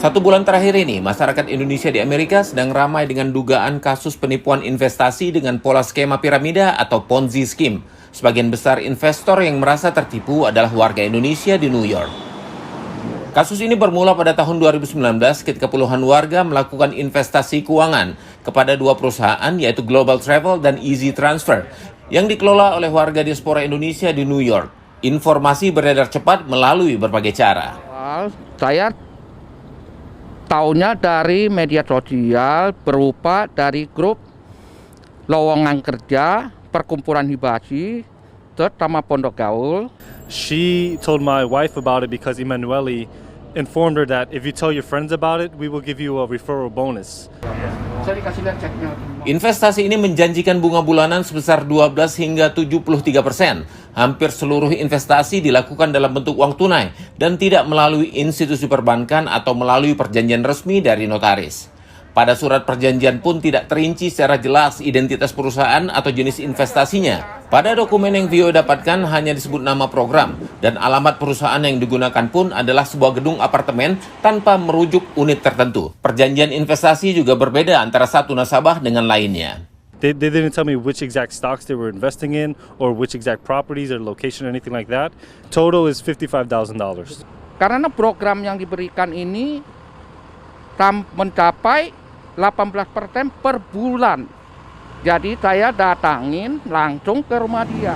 1 bulan terakhir ini, masyarakat Indonesia di Amerika sedang ramai dengan dugaan kasus penipuan investasi dengan pola skema piramida atau Ponzi scheme. Sebagian besar investor yang merasa tertipu adalah warga Indonesia di New York. Kasus ini bermula pada tahun 2019 ketika puluhan warga melakukan investasi keuangan kepada dua perusahaan yaitu Global Travel dan Easy Transfer yang dikelola oleh warga diaspora Indonesia di New York. Informasi beredar cepat melalui berbagai cara. Saya tahunya dari media sosial berupa dari grup lowongan kerja, perkumpulan hibasi, terutama Pondok Gaul. She told my wife about it because Emanuele informed her that if you tell your friends about it, we will give you a referral bonus. Saya dikasih lihat ceknya. Investasi ini menjanjikan bunga bulanan sebesar 12 hingga 73%. Hampir seluruh investasi dilakukan dalam bentuk uang tunai dan tidak melalui institusi perbankan atau melalui perjanjian resmi dari notaris. Pada surat perjanjian pun tidak terinci secara jelas identitas perusahaan atau jenis investasinya. Pada dokumen yang Vio dapatkan hanya disebut nama program dan alamat perusahaan yang digunakan pun adalah sebuah gedung apartemen tanpa merujuk unit tertentu. Perjanjian investasi juga berbeda antara satu nasabah dengan lainnya. They didn't tell me which exact stocks they were investing in or which exact properties or location or anything like that. Total is $55,000. Karena program yang diberikan ini mencapai 18% per bulan. Jadi saya datangin langsung ke rumah dia.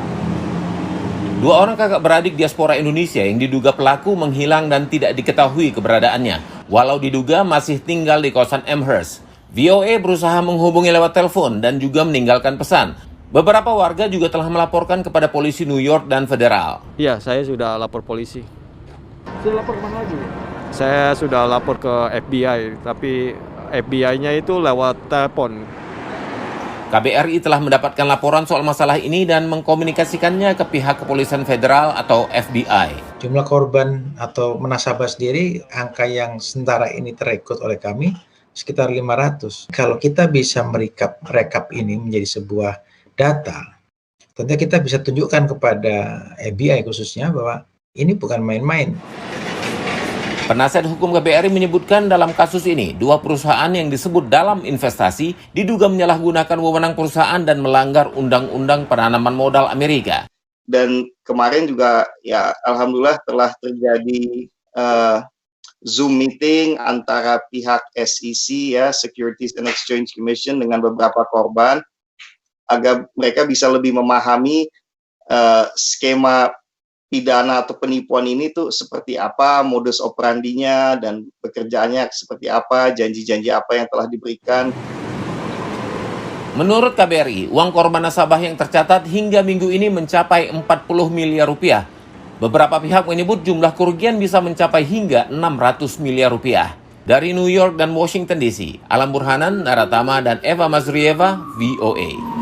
Dua orang kakak beradik diaspora Indonesia yang diduga pelaku menghilang dan tidak diketahui keberadaannya. Walau diduga masih tinggal di kawasan Amherst. VOA berusaha menghubungi lewat telepon dan juga meninggalkan pesan. Beberapa warga juga telah melaporkan kepada polisi New York dan federal. Iya, saya sudah lapor polisi. Sudah lapor kemana lagi? Saya sudah lapor ke FBI, tapi FBI-nya itu lewat telepon. KBRI telah mendapatkan laporan soal masalah ini dan mengkomunikasikannya ke pihak kepolisian federal atau FBI. Jumlah korban atau nasabah sendiri, angka yang sementara ini terekod oleh kami sekitar 500. Kalau kita bisa rekap ini menjadi sebuah data, tentunya kita bisa tunjukkan kepada FBI khususnya bahwa ini bukan main-main. Penasihat hukum KBRI menyebutkan dalam kasus ini, dua perusahaan yang disebut dalam investasi diduga menyalahgunakan wewenang perusahaan dan melanggar Undang-Undang Penanaman Modal Amerika. Dan kemarin juga ya alhamdulillah telah terjadi Zoom meeting antara pihak SEC ya Securities and Exchange Commission dengan beberapa korban agar mereka bisa lebih memahami skema pidana atau penipuan ini tuh seperti apa, modus operandinya dan pekerjaannya seperti apa, janji-janji apa yang telah diberikan. Menurut KBRI, uang korban nasabah yang tercatat hingga minggu ini mencapai 40 miliar rupiah. Beberapa pihak menyebut jumlah kerugian bisa mencapai hingga 600 miliar rupiah. Dari New York dan Washington DC, Alam Burhanan, Naratama, dan Eva Mazrieva, VOA.